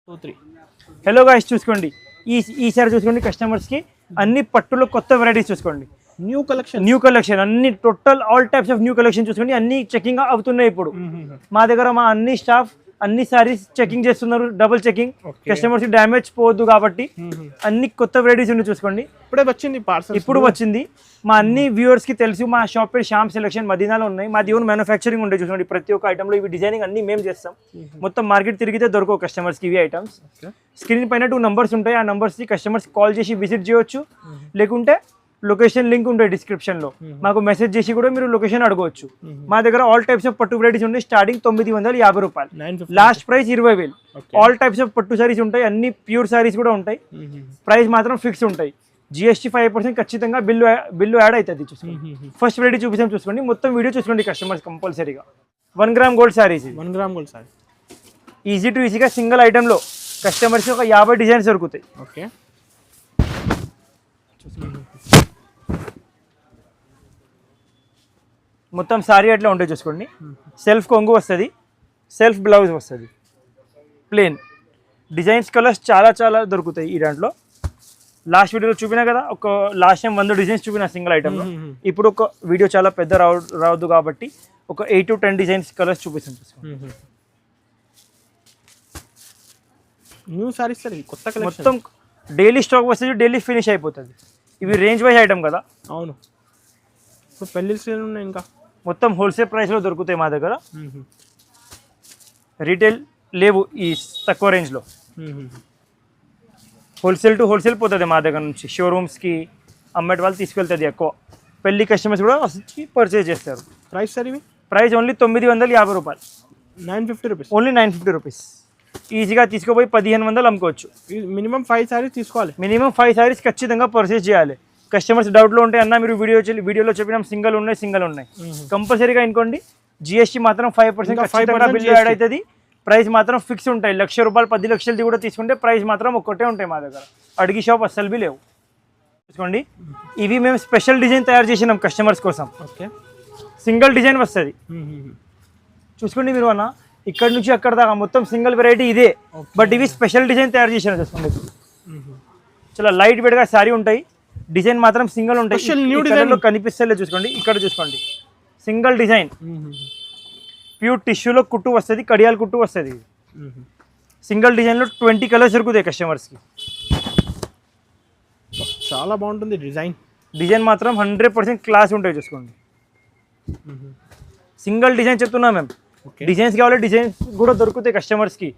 2 3 hello guys చూసుకోండి ఈసారి చూసుకోండి కస్టమర్స్కి అన్ని పట్టులో కొత్త వెరైటీస్ చూసుకోండి. న్యూ కలెక్షన్ అన్ని total all types of new collection చూసుకోండి. అన్ని చెకింగ్ అవుతున్నాయి ఇప్పుడు. మా దగ్గర మా అన్ని స్టాఫ్ అన్ని సారీస్ చెకింగ్ చేస్తున్నారు, డబుల్ చెకింగ్. కస్టమర్స్ డ్యామేజ్ పోవద్దు కాబట్టి అన్ని కొత్త వెరైటీస్ ఉన్నాయి చూసుకోండి. ఇప్పుడు వచ్చింది. మా అన్ని వ్యూవర్స్ కి తెలుసు మా షాప్ పేరు శ్యామ్ సెలెక్షన్ మదీనాలో ఉన్నాయి. మాది ఓన్ మ్యానుఫ్యాక్చరింగ్ ఉంటాయి చూసుకోండి. ప్రతి ఒక్క ఐటమ్ లో ఇవి డిజైనింగ్ అన్ని మేము చేస్తాం. మొత్తం మార్కెట్ తిరిగితే దొరకవు కస్టమర్స్ కి ఇవి ఐటమ్స్. స్క్రీన్ పైన 2 నంబర్స్ ఉంటాయి. ఆ నంబర్స్ కి కస్టమర్స్ కాల్ చేసి విజిట్ చేయొచ్చు, లేకుంటే లొకేషన్ లింక్ ఉంటాయి డిస్క్రిప్షన్ లో. మాకు మెసేజ్ చేసి కూడా మీరు లొకేషన్ అడగవచ్చు. మా దగ్గర ఆల్ టైప్స్ ఆఫ్ పట్టు వెరైటీస్ ఉంటాయి. స్టార్టింగ్ 950 రూపాయలు, last price 20,000. All types of పట్టు సారీస్ ఉంటాయి, అన్ని ప్యూర్ సారీస్ కూడా ఉంటాయి. ప్రైస్ మాత్రం ఫిక్స్ ఉంటాయి. GST 5% ఖచ్చితంగా బిల్లు యాడ్ అవుతుంది. చూసుకోండి ఫస్ట్ వెరైటీ చూపిస్తాం చూసుకోండి. మొత్తం వీడియో చూసుకోండి కస్టమర్స్ కంపల్సరీగా. 1 gram gold saris, 1 gram gold sorry easy to ఈజీగా సింగిల్ ఐటమ్ లో కస్టమర్స్ ఒక 50 డిజైన్స్ దొరుకుతాయి. ఓకే, మొత్తం సారీ అట్లా ఉంటాయి చూసుకోండి. సెల్ఫ్ కొంగు వస్తుంది, సెల్ఫ్ బ్లౌజ్ వస్తుంది, ప్లేన్ డిజైన్స్ కలర్స్ చాలా చాలా దొరుకుతాయి ఈ దాంట్లో. లాస్ట్ వీడియోలో చూపినా కదా, ఒక లాస్ట్ టైం 100 డిజైన్స్ చూపిన సింగిల్ ఐటమ్లో. ఇప్పుడు ఒక వీడియో చాలా పెద్ద రావద్దు కాబట్టి ఒక 8 to 10 డిజైన్స్ కలర్స్ చూపిస్తాం. న్యూ సారీస్ సార్, కొత్త కలెక్షన్. మొత్తం డైలీ స్టాక్ వస్తుంది, డైలీ ఫినిష్ అయిపోతుంది. ఇవి రేంజ్ వైజ్ ఐటమ్ కదా. అవును, ఇప్పుడు పెళ్లి సీజన్ ఉన్నాయి. ఇంకా మొత్తం హోల్సేల్ ప్రైస్లో దొరుకుతాయి మా దగ్గర. రీటైల్ లేవు ఈ తక్కువ రేంజ్లో. హోల్సేల్ టు హోల్సేల్ పోతుంది మా దగ్గర నుంచి. షోరూమ్స్కి అమ్మేటి వాళ్ళు తీసుకెళ్తుంది ఎక్కువ. పెళ్లి కస్టమర్స్ కూడా వచ్చి పర్చేజ్ చేస్తారు. ప్రైస్ సార్ ఇవి? ప్రైస్ ఓన్లీ 950 రూపాయలు, 950 రూపీస్, ఓన్లీ 950 రూపీస్. ఈజీగా తీసుకుపోయి 1500 అమ్ముకోవచ్చు. మినిమం 5 సారీస్ తీసుకోవాలి. మినిమం 5 సారీస్ ఖచ్చితంగా పర్చేజ్ చేయాలి. కస్టమర్స్ డౌట్లో ఉంటే అన్న మీరు వీడియోలో చెప్పినాం సింగిల్ ఉన్నాయి కంపల్సరీగా అనుకోండి. GST మాత్రం 5% బిల్లు యాడ్ అవుతుంది. ప్రైస్ మాత్రం ఫిక్స్ ఉంటాయి. 1,00,000 రూపాయలు 10 లక్షలది కూడా తీసుకుంటే ప్రైస్ మాత్రం ఒక్కటే ఉంటాయి మా దగ్గర. అడిగి షాప్ అస్సలు బి లేవు. చూసుకోండి ఇవి మేము స్పెషల్ డిజైన్ తయారు చేసినాం కస్టమర్స్ కోసం. ఓకే, సింగిల్ డిజైన్ వస్తుంది. చూసుకోండి మీరు అన్న, ఇక్కడ నుంచి అక్కడ దాకా మొత్తం సింగిల్ వెరైటీ ఇదే. బట్ ఇవి స్పెషల్ డిజైన్ తయారు చేసిన చూసుకోండి. చాలా లైట్ వెయిట్గా సారీ ఉంటాయి. డిజైన్ మాత్రం సింగిల్ ఉంటాయి. న్యూ డిజైన్ లో కనిపిస్తలే చూసుకోండి. ఇక్కడ చూసుకోండి సింగిల్ డిజైన్, ప్యూర్ టిష్యూలో కుట్టు వస్తుంది, కడియాల కుట్టు వస్తుంది. సింగిల్ డిజైన్లో 20 కలర్స్ దొరుకుతాయి కస్టమర్స్కి. చాలా బాగుంటుంది డిజైన్ మాత్రం 100% క్లాస్ ఉంటాయి చూసుకోండి. సింగిల్ డిజైన్ చెప్తున్నాం మేము. డిజైన్స్ కావాలి, డిజైన్స్ కూడా దొరుకుతాయి కస్టమర్స్కి.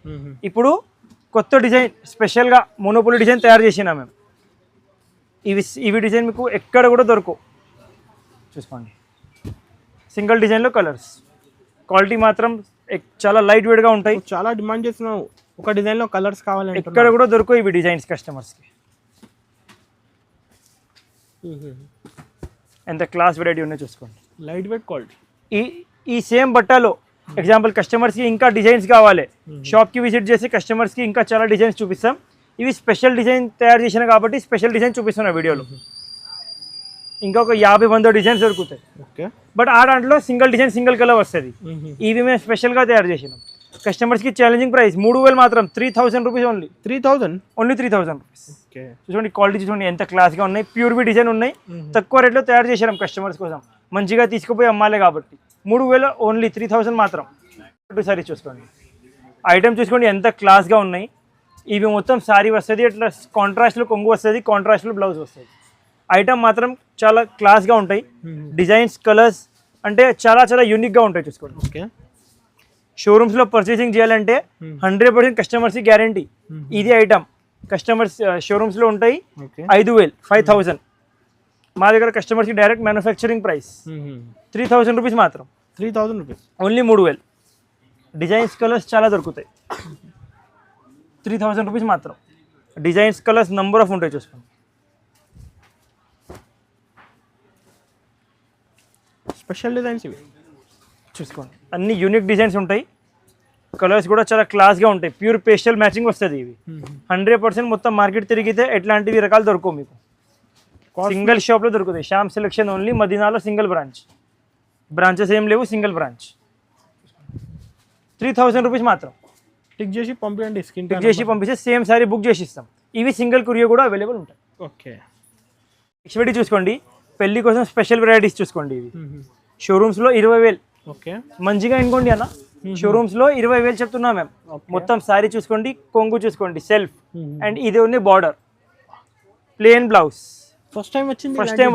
ఇప్పుడు కొత్త డిజైన్ స్పెషల్గా మోనోపోలీ డిజైన్ తయారు చేసినా మేము. ఇవి డిజైన్ మీకు ఎక్కడ కూడా దొరకవు. చూసుకోండి సింగిల్ డిజైన్లో కలర్స్, క్వాలిటీ మాత్రం చాలా లైట్ వెయిట్గా ఉంటాయి. చాలా డిమాండ్ చేస్తున్నావు ఒక డిజైన్లో కలర్స్ కావాలి, ఎక్కడ కూడా దొరకవు ఇవి డిజైన్స్ కస్టమర్స్కి. ఎంత క్లాస్ వెరైటీ ఉన్నాయో చూసుకోండి. Light weight quality. ఈ సేమ్ బట్టలో ఎగ్జాంపుల్ కస్టమర్స్కి ఇంకా డిజైన్స్ కావాలి, షాప్కి విజిట్ చేసి కస్టమర్స్కి ఇంకా చాలా డిజైన్స్ చూపిస్తాం. ఇవి స్పెషల్ డిజైన్ తయారు చేసిన కాబట్టి స్పెషల్ డిజైన్ చూపిస్తున్నా వీడియోలో. ఇంకా ఒక 50-100 డిజైన్స్ దొరుకుతాయి. ఓకే, బట్ ఆ దాంట్లో సింగిల్ డిజైన్ సింగిల్ కలర్ వస్తుంది. ఇవి మేము స్పెషల్గా తయారు చేసినాం. కస్టమర్స్కి ఛాలెంజింగ్ ప్రైస్ 3,000 మాత్రం, 3,000 రూపీస్ ఓన్లీ. 3,000 రూపీస్. చూడండి క్వాలిటీ చూడండి ఎంత క్లాస్గా ఉన్నాయి. ప్యూర్వి డిజైన్ ఉన్నాయి, తక్కువ రేట్లో తయారు చేసినాం కస్టమర్స్ కోసం. మంచిగా తీసుకుపోయి అమ్మాలి కాబట్టి 3,000 ఓన్లీ, 3,000 మాత్రం. సారీ చూసుకోండి ఐటమ్ చూసుకోండి ఎంత క్లాస్గా ఉన్నాయి. ఇవి మొత్తం సారీ వస్తుంది, అట్లా కాంట్రాస్ట్లో కొంగు వస్తుంది, కాంట్రాస్ట్లో బ్లౌజ్ వస్తుంది. ఐటమ్ మాత్రం చాలా క్లాస్గా ఉంటాయి. డిజైన్స్ కలర్స్ అంటే చాలా చాలా యూనిక్గా ఉంటాయి చూసుకోండి. ఓకే, షోరూమ్స్లో పర్చేసింగ్ చేయాలంటే 100% కస్టమర్స్కి గ్యారంటీ. ఇది ఐటమ్ కస్టమర్స్ షోరూమ్స్లో ఉంటాయి 5,000. మా దగ్గర కస్టమర్స్కి డైరెక్ట్ మ్యానుఫ్యాక్చరింగ్ ప్రైస్ 3,000 రూపీస్ మాత్రం. 3,000 రూపీస్ ఓన్లీ 3,000. డిజైన్స్ కలర్స్ చాలా దొరుకుతాయి. 3,000 రూపీస్ మాత్రం. డిజైన్స్ కలర్స్ నంబర్ ఆఫ్ ఉంటాయి చూసుకోండి. స్పెషల్ డిజైన్స్ ఇవి చూసుకోండి, అన్ని యూనిక్ డిజైన్స్ ఉంటాయి. కలర్స్ కూడా చాలా క్లాస్గా ఉంటాయి. ప్యూర్ పేస్టల్ మ్యాచింగ్ వస్తుంది. ఇవి 100% మొత్తం మార్కెట్ తిరిగితే ఎట్లాంటివి రకాలు దొరకవు మీకు. సింగిల్ షాప్లో దొరుకుతాయి. శ్యామ్ సెలెక్షన్ ఓన్లీ మదీనాలో సింగిల్ బ్రాంచెస్ ఏం లేవు, సింగిల్ బ్రాంచ్. 3,000 రూపీస్ మాత్రం. క్లిక్ చేసి పంపించండి స్క్రీన్ క్లిక్ చేసి పంపిస్తే సేమ్ సారీ బుక్ చేసి ఇస్తాం. ఇవి సింగిల్ కొరియర్ కూడా అవైలబుల్ ఉంటాయి. ఓకే. నెక్స్ట్ వెరైటీ చూసుకోండి, పెళ్లి కోసం స్పెషల్ వెరైటీస్ చూసుకోండి. ఇవి షోరూమ్స్లో 20,000. ఓకే. మంచిగా అనుకోండి అన్న, షోరూమ్స్లో 20,000 చెప్తున్నాం మేము. మొత్తం సారీ చూసుకోండి, కొంగు చూసుకోండి సెల్ఫ్, అండ్ ఇది ఉంది border, plain blouse. First time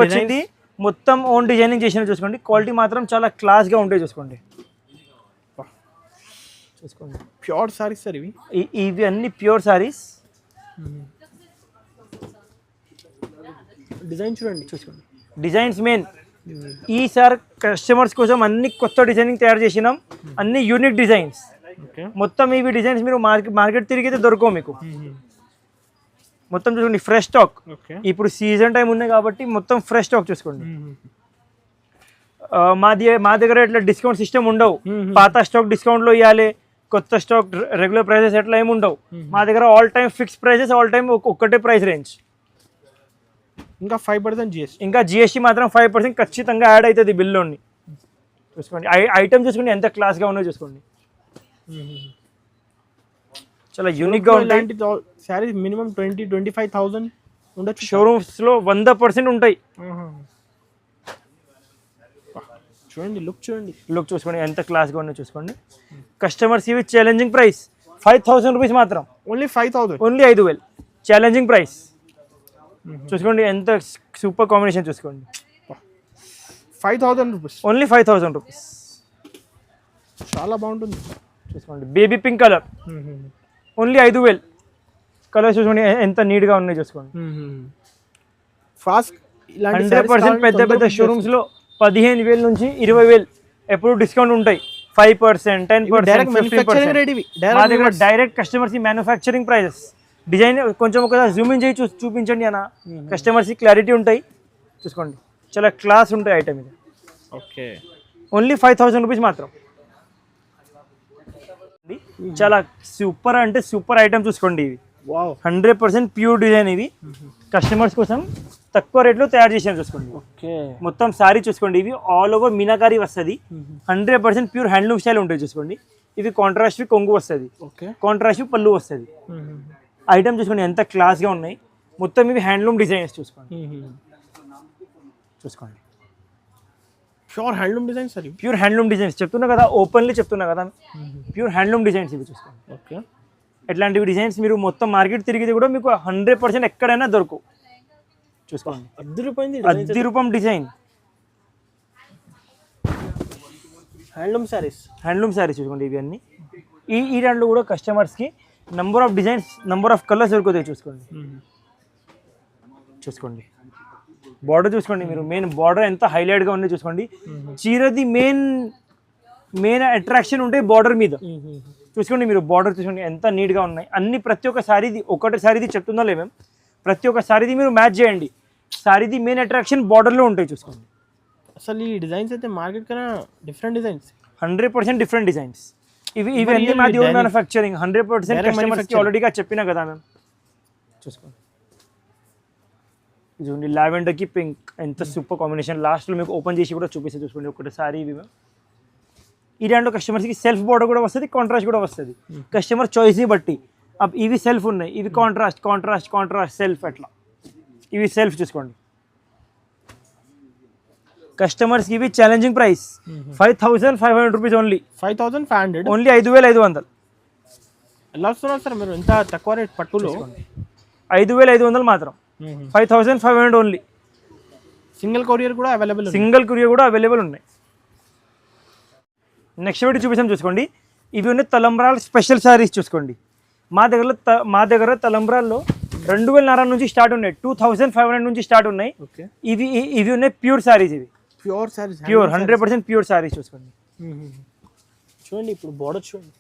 వచ్చింది, మొత్తం ఓన్ డిజైనింగ్ చేసిన చూసుకోండి. క్వాలిటీ మాత్రం చాలా క్లాస్గా ఉంటాయి చూసుకోండి. ప్యూర్ సారీస్ సార్ ఇవి. ఇవి అన్ని ప్యూర్ సారీస్. డిజైన్ చూసుకోండి. Designs main. ఈసారి కస్టమర్స్ కోసం అన్ని కొత్త డిజైనింగ్ తయారు చేసినాం, అన్ని యూనిక్ డిజైన్స్. మొత్తం ఇవి డిజైన్స్ మీరు మార్కెట్ తిరిగితే దొరకవు మీకు. మొత్తం చూసుకోండి, ఫ్రెష్ స్టాక్. ఇప్పుడు సీజన్ టైం ఉన్నాయి కాబట్టి మొత్తం ఫ్రెష్ స్టాక్ చూసుకోండి. మా దగ్గర ఇట్లా డిస్కౌంట్ సిస్టమ్ ఉండవు. పాత స్టాక్ డిస్కౌంట్లో ఇవ్వాలి, కొత్త స్టాక్ రెగ్యులర్ ప్రైజెస్ ఎట్లా ఏమి ఉండవు. మా దగ్గర all time fix prices, all time ఒక్కటే ప్రైస్ రేంజ్. ఇంకా 5% జిఎస్టీ. ఇంకా జిఎస్టీ మాత్రం 5% ఖచ్చితంగా యాడ్ అవుతుంది బిల్లోని. చూసుకోండి, ఐటమ్ చూసుకోండి ఎంత క్లాస్గా ఉన్నాయో చూసుకోండి. చాలా యూనిక్గా ఉంటాయి శారీస్. మినిమం 20-25,000 ఉండొచ్చు. షోరూమ్స్లో 100% ఉంటాయి. చూడండి, లుక్ చూసుకోండి ఎంత క్లాస్గా ఉన్నాయో చూసుకోండి. కస్టమర్స్ ఇవి ఛాలెంజింగ్ ప్రైస్ 5,000 రూపీస్ మాత్రం. ఓన్లీ 5,000. Only 5,000 challenging price. చూసుకోండి ఎంత సూపర్ కాంబినేషన్ చూసుకోండి. 5,000 రూపీస్. Only 5,000 rupees. చాలా బాగుంటుంది చూసుకోండి. Baby pink colour, only 5,000. Colour చూసుకోండి ఎంత నీట్గా ఉన్నాయి చూసుకోండి. ఫాస్ట్ 100% పెద్ద షోరూమ్స్లో 15,000 నుంచి 20,000 ఎప్పుడు డిస్కౌంట్ ఉంటాయి. 5%, 10%, 15%. మా దగ్గర direct customers manufacturing prices. Design కొంచెం ఒకసారి జూమ్ ఇన్ చేసి చూపించండి అన్న, కస్టమర్స్ క్లారిటీ ఉంటాయి చూసుకోండి. చాలా క్లాస్ ఉంటాయి ఐటమ్ ఇది. ఓకే. ఓన్లీ 5,000 రూపీస్ మాత్రం. చాలా సూపర్ అంటే సూపర్ ఐటమ్ చూసుకోండి. ఇవి 100% ప్యూర్ డిజైన్. ఇవి కస్టమర్స్ కోసం తక్కువ రేట్లో తయారు చేసాను చూసుకోండి. ఓకే. మొత్తం సారీ చూసుకోండి, ఇవి ఆల్ ఓవర్ మీనాకారి వస్తుంది. 100% ప్యూర్ హ్యాండ్లూమ్ స్టైల్ ఉంటాయి చూసుకోండి. ఇవి కాంట్రాస్ట్ కొంగు వస్తుంది, కాంట్రాస్ట్ పళ్ళు వస్తుంది. ఐటమ్ చూసుకోండి ఎంత క్లాస్గా ఉన్నాయి. మొత్తం ఇవి హ్యాండ్లూమ్ డిజైన్స్ చూసుకోండి. Pure handloom designs sir. Pure handloom designs చెప్తున్నా కదా, ఓపెన్లీ చెప్తున్నా కదా, ప్యూర్ హ్యాండ్లూమ్ డిజైన్స్ ఇవి చూసుకోండి. ఓకే. ఎట్లాంటివి డిజైన్స్ మీరు మొత్తం మార్కెట్ తిరిగితే కూడా మీకు 100% ఎక్కడైనా దొరకవు చూసుకోండి. 10 రూపాయల డిజైన్ హ్యాండ్లూమ్ శారీస్ చూసుకోండి. ఇవి అన్ని ఈ దాంట్లో కూడా కస్టమర్స్కి number of designs, number of colours దొరుకుతాయి చూసుకోండి. బార్డర్ చూసుకోండి, మీరు మెయిన్ బార్డర్ ఎంత హైలైట్గా ఉంది చూసుకోండి. చీరది మెయిన్ అట్రాక్షన్ ఉంటాయి బార్డర్ మీద చూసుకోండి. మీరు బార్డర్ చూసుకోండి ఎంత నీట్గా ఉన్నాయి. అన్ని ప్రతి ఒక్క సారీది ఒకటి సారీది చెప్తుందా లే మేము, ప్రతి ఒక్క సారీది మీరు మ్యాచ్ చేయండి. సారీది మెయిన్ అట్రాక్షన్ బార్డర్లో ఉంటాయి చూసుకోండి. అసలు ఈ డిజైన్స్ అయితే మార్కెట్ కన్నా డిఫరెంట్ డిజైన్స్, 100% డిఫరెంట్ డిజైన్స్. ఇవి అన్ని మాది ఓన్ మ్యానుఫ్యాక్చరింగ్. 100% కస్టమర్స్కి ఆల్రెడీగా చెప్పినా కదా మేము. చూసుకోండి, చూడండి లావెండర్కి పింక్ ఎంత సూపర్ కాంబినేషన్. లాస్ట్లో మీకు ఓపెన్ చేసి కూడా చూపిస్తే చూసుకోండి ఒకటి సారీ. ఇవి ఈ దాంట్లో కస్టమర్స్కి సెల్ఫ్ బార్డర్ కూడా వస్తుంది, కాంట్రాస్ట్ కూడా వస్తుంది. కస్టమర్ చాయిస్ని బట్టి. ఇవి సెల్ఫ్ ఉన్నాయి, ఇవి కాంట్రాస్ట్ సెల్ఫ్ అట్లా. ఇవి సెల్ఫ్ చూసుకోండి. కస్టమర్స్కి ఇవి challenging price 5,500 rupees only. 5,500 only 5,500. ఎలా వస్తున్నారు సార్ మీరు ఎంత తక్కువ రేట్ పట్టులో? 5,500 మాత్రం. 5,500 ఓన్లీ. సింగిల్ కొరియర్ కూడా అవైలబుల్ ఉన్నాయి. నెక్స్ట్ వీడియో చూపిస్తాం చూసుకోండి. ఇవి ఉన్నాయి తలంబ్రాల్ స్పెషల్ సారీస్ చూసుకోండి. మా దగ్గర తలంబ్రాల్లో 2,400 నుంచి స్టార్ట్ ఉన్నాయి, 2,500 నుంచి స్టార్ట్ ఉన్నాయి. ఇవి ఉన్నాయి ప్యూర్ సారీస్. ఇవి ప్యూర్ 100% ప్యూర్ సారీస్ చూసుకోండి. చూడండి ఇప్పుడు బార్డర్ చూడండి,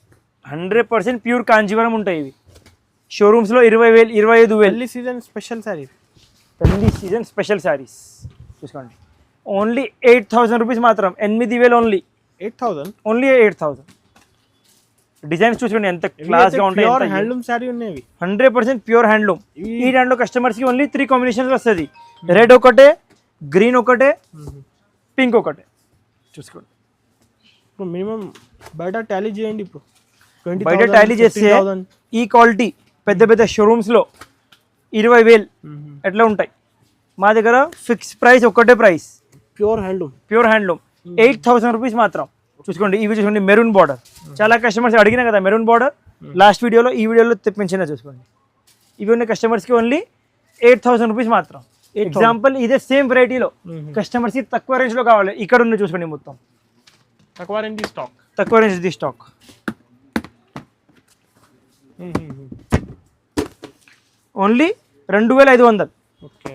100% ప్యూర్ కాంజీవరం ఉంటాయి. ఇవి షోరూమ్స్లో 20,000, 25,000. పెళ్లి సీజన్ స్పెషల్ సారీస్ చూసుకోండి. ఓన్లీ 8,000 రూపీస్ మాత్రం. 8,000 ఓన్లీ. 8,000. డిజైన్స్ చూసుకోండి ఎంత క్లాస్గా ఉంటాయి. హ్యాండ్లూమ్ సారీ ఉన్నాయి, 100% ప్యూర్ హ్యాండ్లూమ్. ఈ దాంట్లో కస్టమర్స్కి ఓన్లీ 3 కాంబినేషన్స్ వస్తుంది. రెడ్ ఒకటే, గ్రీన్ ఒకటే, పింక్ ఒకటే చూసుకోండి. ఇప్పుడు మినిమం బయట టాలీ చేయండి. ఇప్పుడు బయట టాలీ చేస్తే ఈ క్వాలిటీ పెద్ద పెద్ద షోరూమ్స్లో 20,000 ఎట్లా ఉంటాయి. మా దగ్గర ఫిక్స్ ప్రైస్ ఒక్కటే ప్రైస్, ప్యూర్ హ్యాండ్లూమ్ 8,000 రూపీస్ మాత్రం. చూసుకోండి ఇవి చూసుకోండి, మెరూన్ బార్డర్. చాలా కస్టమర్స్ అడిగినా కదా మెరూన్ బార్డర్ లాస్ట్ వీడియోలో, ఈ వీడియోలో తెప్పించిన. చూసుకోండి ఇవి ఉన్న కస్టమర్స్కి ఓన్లీ 8,000 రూపీస్ మాత్రం. ఎగ్జాంపుల్ ఇదే సేమ్ వెరైటీలో కస్టమర్స్కి తక్కువ రేంజ్లో కావాలి, ఇక్కడ ఉన్న చూసుకోండి మొత్తం తక్కువ range the stock only 2,500. Okay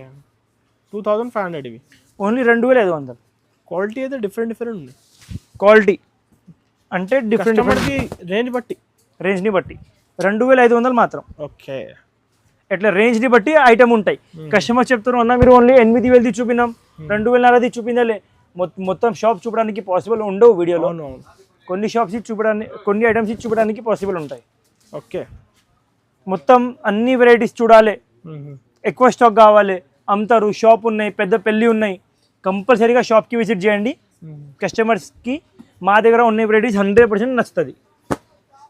2,500 ఇవి ఓన్లీ 2,500. క్వాలిటీ అయితే డిఫరెంట్ ఉంది. క్వాలిటీ అంటే డిఫరెంట్ రేంజ్ని బట్టి 2,500 మాత్రం. ఓకే ఎట్లా రేంజ్ని బట్టి ఐటమ్ ఉంటాయి. కస్టమర్ చెప్తున్నారు అన్న మీరు ఓన్లీ 8,000 చూపినాం, 2,500 చూపిందలే. మొత్తం షాప్ చూపడానికి పాసిబుల్ ఉండవు వీడియోలో. కొన్ని షాప్స్ చూపడానికి, కొన్ని ఐటమ్స్ చూపడానికి పాసిబుల్ ఉంటాయి. ఓకే మొత్తం అన్ని వెరైటీస్ చూడాలి, ఎక్కువ స్టాక్ కావాలి, అమ్ముతారు, షాప్ ఉన్నాయి, పెద్ద పెళ్ళి ఉన్నాయి, కంపల్సరీగా షాప్కి విజిట్ చేయండి. కస్టమర్స్కి మా దగ్గర ఉన్న వెరైటీస్ 100% నచ్చుతుంది.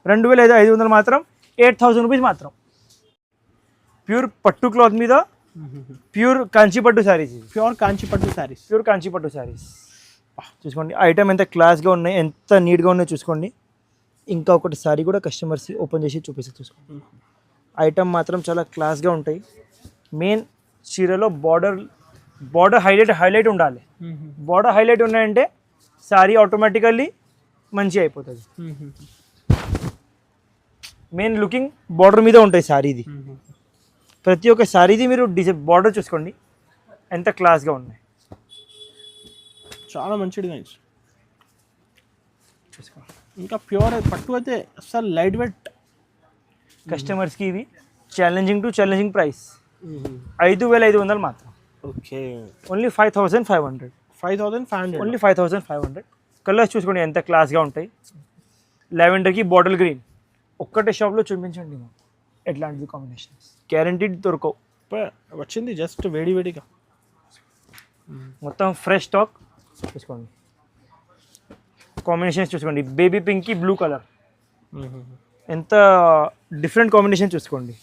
2,500 మాత్రం, 8,000 రూపీస్ మాత్రం. ప్యూర్ పట్టు క్లాత్ మీద ప్యూర్ కాంచీపట్టు శారీస్. ప్యూర్ కాంచీపట్టు శారీస్ చూసుకోండి ఐటమ్ ఎంత క్లాస్గా ఉన్నాయి, ఎంత నీట్గా ఉన్నాయో చూసుకోండి. ఇంకా ఒకటి శారీ కూడా కస్టమర్స్ ఓపెన్ చేసి చూపిస్తే చూసుకోండి. ఐటమ్ మాత్రం చాలా క్లాస్గా ఉంటాయి. మెయిన్ చీరలో బార్డర్ హైలైట్ ఉండాలి. బార్డర్ హైలైట్ ఉన్నాయంటే శారీ ఆటోమేటికల్లీ మంచి అయిపోతుంది. మెయిన్ లుకింగ్ బార్డర్ మీద ఉంటాయి శారీది. ప్రతి ఒక్క శారీది మీరు బార్డర్ చూసుకోండి ఎంత క్లాస్గా ఉన్నాయి. చాలా మంచి డిజైన్స్ చూసుకోండి. ఇంకా ప్యూర్ పట్టు అయితే అసలు లైట్ వెయిట్. కస్టమర్స్కి ఇవి ఛాలెంజింగ్ ప్రైస్ 5,500 మాత్రం. Okay only 5,500. ఓన్లీ 5,500. కలర్స్ చూసుకోండి ఎంత క్లాస్గా ఉంటాయి. లావెండర్కి బాటిల్ గ్రీన్ ఒక్కటే షాప్లో చూపించండి ఎట్లాంటివి కాంబినేషన్స్ గ్యారంటీడ్ దొరకవు. వచ్చింది జస్ట్ వేడిగా మొత్తం ఫ్రెష్ స్టాక్ చూసుకోండి. కాంబినేషన్స్ చూసుకోండి, బేబీ పింక్కి బ్లూ కలర్ ఎంత డిఫరెంట్ కాంబినేషన్ చూసుకోండి.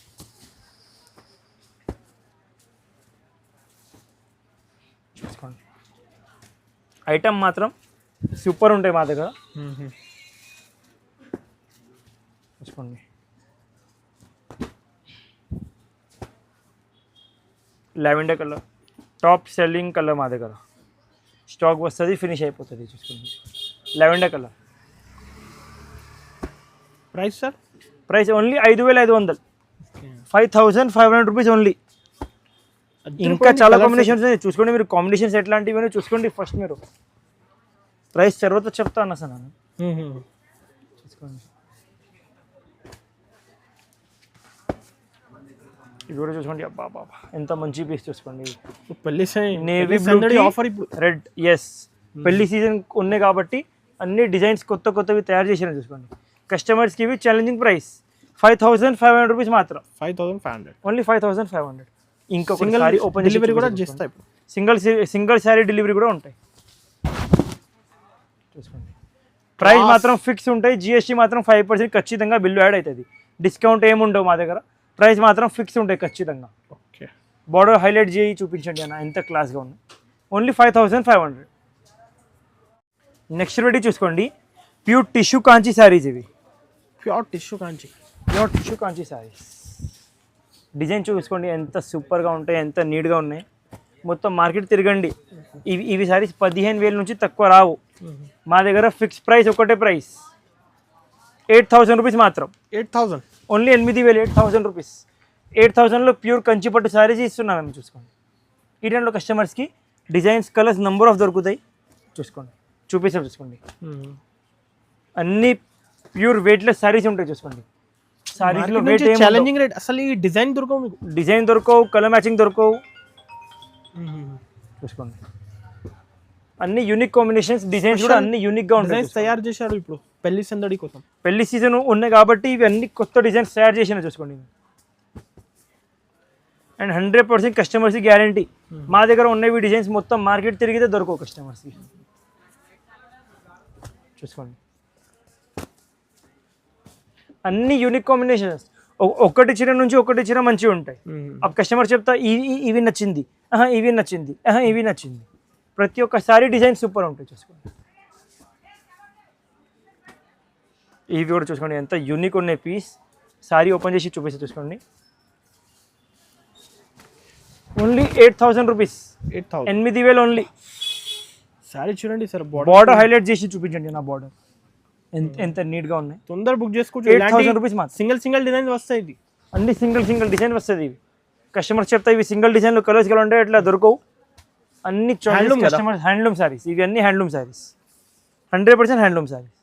ఐటమ్ మాత్రం సూపర్ ఉంటాయి మా దగ్గర. చూసుకోండి lavender colour top selling colour మా దగ్గర. స్టాక్ వస్తుంది, ఫినిష్ అయిపోతుంది. చూసుకోండి lavender colour. Price only 5,500. 5,500 rupees only. ఇంకా చాలా కాంబినేషన్స్ చూసుకోండి. మీరు కాంబినేషన్స్ ఎట్లాంటివి చూసుకోండి. ఫస్ట్ మీరు ప్రైస్ తర్వాత చెప్తా అన్న సార్ నేను. చూసుకోండి ఇది కూడా చూసుకోండి. అబ్బా బాబా ఎంత మంచి పీస్ చూసుకోండి. నేవీ బ్లూ ఆఫర్ ఇప్పుడు రెడ్. ఎస్ పెళ్లి సీజన్ ఉన్నాయి కాబట్టి అన్ని డిజైన్స్ కొత్తవి తయారు చేసిన. చూసుకోండి కస్టమర్స్కి ఇవి ఛాలెంజింగ్ ప్రైస్ 5,500 రూపీస్ మాత్రం. 5,500 ఓన్లీ 5,500. ఇంకొక సారీ ఓపెన్ డెలివరీ కూడా చేస్తాయి. సింగిల్ శారీ డెలివరీ కూడా ఉంటాయి. చూసుకోండి ప్రైస్ మాత్రం ఫిక్స్ ఉంటాయి. జిఎస్టీ మాత్రం 5% ఖచ్చితంగా బిల్లు యాడ్ అవుతుంది. డిస్కౌంట్ ఏముండవు మా దగ్గర. ప్రైస్ మాత్రం ఫిక్స్ ఉంటాయి ఖచ్చితంగా. ఓకే బార్డర్ హైలైట్ చేయి చూపించండి అన్న ఎంత క్లాస్గా ఉన్నాయి. ఓన్లీ 5,500. నెక్స్ట్ వెరైటీ చూసుకోండి ప్యూర్ టిష్యూ కాంచీ శారీస్. ఇవి pure tissue Kanchi saris. Design చూసుకోండి ఎంత సూపర్గా ఉంటాయి, ఎంత నీట్గా ఉన్నాయి. మొత్తం మార్కెట్ తిరగండి, ఇవి శారీస్ 15,000 నుంచి తక్కువ రావు. మా దగ్గర ఫిక్స్ ప్రైస్ ఒకటే ప్రైస్ 8,000 రూపీస్ మాత్రం. 8,000 ఓన్లీ 8,000. 8,000 రూపీస్. 8,000లో ప్యూర్ కంచిపట్టు శారీస్ ఇస్తున్నాం మేము. చూసుకోండి ఈ టైంలో కస్టమర్స్కి డిజైన్స్ కలర్స్ నెంబర్ ఆఫ్ దొరుకుతాయి. చూసుకోండి చూసుకోండి అన్ని ప్యూర్ వెయిట్లెస్ శారీస్ ఉంటాయి. చూసుకోండి శారీస్లో వెయిట్ ఛాలెంజింగ్ రేట్. అసలు ఈ డిజైన్ దొరకవు, కలర్ మ్యాచింగ్ దొరకవు. చూసుకోండి అన్ని యూనిక్ కాంబినేషన్స్, డిజైన్స్ కూడా అన్ని యూనిక్గా ఉంటాయి. తయారు చేశారు ఇప్పుడు పెళ్లి సందడి కోసం. పెళ్లి సీజన్ ఉన్నాయి కాబట్టి ఇవి అన్ని కొత్త డిజైన్స్ తయారు చేసిన. చూసుకోండి అండ్ 100% కస్టమర్స్కి గ్యారంటీ. మా దగ్గర ఉన్నవి డిజైన్స్ మొత్తం మార్కెట్ తిరిగితే దొరకవు కస్టమర్స్కి. చూసుకోండి అన్ని యూనిక్ కాంబినేషన్స్. ఒకటి చీర నుంచి ఒకటి చీర మంచిగా ఉంటాయి. ఆ కస్టమర్ చెప్తా ఇవి నచ్చింది, ఇవి నచ్చింది, ఇవి నచ్చింది. ప్రతి ఒక్క సారీ డిజైన్ సూపర్ ఉంటాయి. చూసుకోండి, ఇవి కూడా చూసుకోండి ఎంత యూనిక్ ఉన్నాయి పీస్. సారీ ఓపెన్ చేసి చూపిస్తే చూసుకోండి, ఓన్లీ 8,000 రూపీస్. 8,000 ఓన్లీ. సారీ చూడండి సార్, బార్డర్ హైలైట్ చేసి చూపించండి. నా బార్డర్ ఎంత నీట్గా ఉన్నాయి. తొందర బుక్ చేసుకోవచ్చు. 8,000 రూపీస్ మాత్రం. సింగిల్ డిజైన్ వస్తాయి. ఇది అన్ని సింగిల్ డిజైన్ వస్తుంది. ఇవి కస్టమర్స్ చెప్తా ఇవి సింగిల్ డిజైన్లో కలర్స్ కలర్ ఉంటే ఇట్లా దొరకవు. అన్ని కస్టమర్స్ హ్యాండ్లూమ్ సారీస్. ఇవి అన్ని హ్యాండ్లూమ్ సారీస్, 100% హ్యాండ్లూమ్ సారీస్.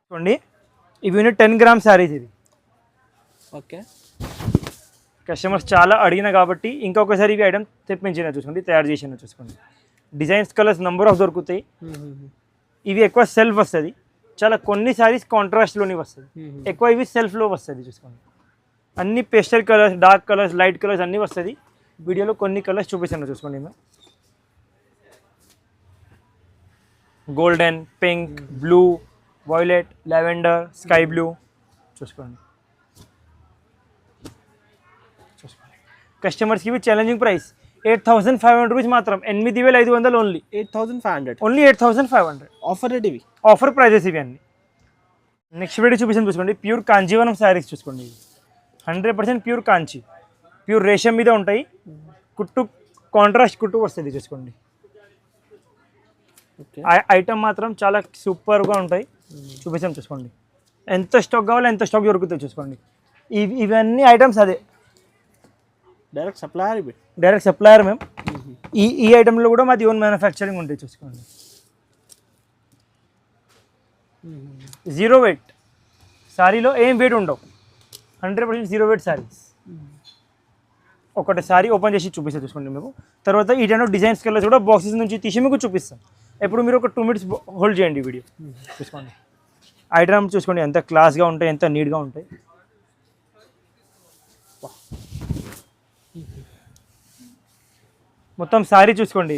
చూడండి, ఇవి 10 గ్రామ్ సారీస్. ఇది ఓకే, కస్టమర్స్ చాలా అడిగిన కాబట్టి ఇంకొకసారి ఇవి ఐటమ్ తెప్పించిన చూసుకోండి, తయారు చేసిన చూసుకోండి. డిజైన్స్ కలర్స్ నెంబర్ ఆఫ్ దొరుకుతాయి. ఇవి ఎక్కువ సెల్ఫ్ వస్తుంది. చాలా కొన్ని సారీస్ కాంట్రాస్ట్లోని వస్తుంది, ఎక్కువ ఇవి సెల్ఫ్లో వస్తుంది. చూసుకోండి, అన్ని pastel colours, dark colours, light colours అన్నీ వస్తుంది. వీడియోలో కొన్ని కలర్స్ చూపిస్తాను చూసుకోండి. మేము golden, pink, blue, violet, lavender, sky blue చూసుకోండి. కస్టమర్స్కి ఇవి ఛాలెంజింగ్ ప్రైస్ 8,500 రూపీస్ మాత్రం. 8,500 ఓన్లీ. 8,500 only 8,500 offer rate. ఇవి ఆఫర్ ప్రైజెస్ ఇవి అన్ని. నెక్స్ట్ వీడియో చూపిస్తాను చూసుకోండి, ప్యూర్ కాంచీవరం శారీస్ చూసుకోండి. ఇవి 100% ప్యూర్ కాంచీ, ప్యూర్ రేషం మీద ఉంటాయి. కుట్టు కాంట్రాస్ట్ కుట్టు వస్తుంది చూసుకోండి. ఐటమ్ మాత్రం చాలా సూపర్గా ఉంటాయి. చూపిస్తాం చూసుకోండి. ఎంత స్టాక్ కావాలో ఎంత స్టాక్ దొరుకుతాయి చూసుకోండి. ఇవన్నీ ఐటమ్స్ అదే డైరెక్ట్ సప్లయర్. ఇవి డైరెక్ట్ సప్లయర్ మేము. ఈ ఐటెంలో కూడా మాది ఓన్ మ్యానుఫ్యాక్చరింగ్ ఉంటాయి చూసుకోండి. 0 వెయిట్ సారీలో ఏం వెయిట్ ఉండవు. 100% 0 వెయిట్ సారీస్. ఒకటి సారీ ఓపెన్ చేసి చూపిస్తే చూసుకోండి మీకు. తర్వాత ఈ టైంలో డిజైన్స్ కలర్స్ కూడా బాక్సెస్ నుంచి తీసి మీకు చూపిస్తాం. ఎప్పుడు మీరు ఒక 2 minutes హోల్డ్ చేయండి వీడియో చూసుకోండి. ఐటమ్ చూసుకోండి ఎంత క్లాస్గా ఉంటాయి, ఎంత నీట్గా ఉంటాయి. మొత్తం సారీ చూసుకోండి.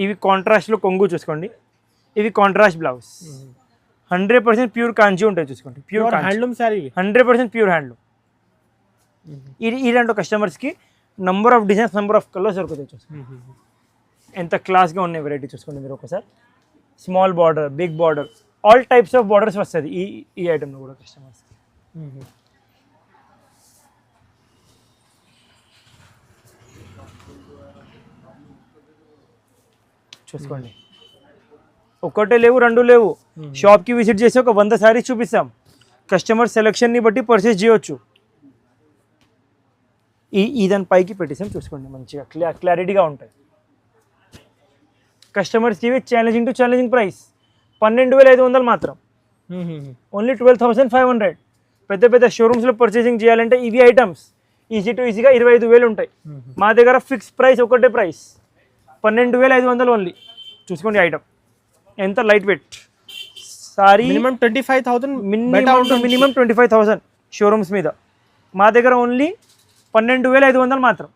ఇవి కాంట్రాస్ట్లో కొంగు చూసుకోండి. ఇవి కాంట్రాస్ట్ బ్లౌజ్. 100% ప్యూర్ కాంచీ ఉంటాయి చూసుకోండి. Pure handloom sari. 100% pure handloom. ఇలాంటి కస్టమర్స్కి number of designs, number of colours దొరుకుతాయి చూసుకోండి. ఎంత క్లాస్గా ఉన్నాయి వెరైటీ చూసుకోండి మీరు ఒకసారి. Small border, big border, all types of borders వస్తుంది ఈ ఐటెంలో కూడా కస్టమర్స్కి. చూసుకోండి, ఒకటే లేవు, 2 లేవు. షాప్కి విజిట్ చేసి ఒక 100 సారీస్ చూపిస్తాం. కస్టమర్ సెలెక్షన్ని బట్టి పర్చేస్ చేయొచ్చు. దాని పైకి పెట్టేసాం చూసుకోండి, మంచిగా క్లారిటీగా ఉంటాయి. కస్టమర్స్కి ఇవి ఛాలెంజింగ్ ప్రైస్ 12,500 మాత్రం. ఓన్లీ 12,500. పెద్ద షోరూమ్స్లో పర్చేసింగ్ చేయాలంటే ఇవి ఐటమ్స్ ఈజీగా 25,000 ఉంటాయి. మా దగ్గర ఫిక్స్ ప్రైస్, ఒకటే ప్రైస్ 12,500 ఓన్లీ. చూసుకోండి ఐటమ్ ఎంత light weight sorry. Minimum 25,000 minimum 25,000 showrooms మీద. మా దగ్గర ఓన్లీ 12,500 మాత్రం.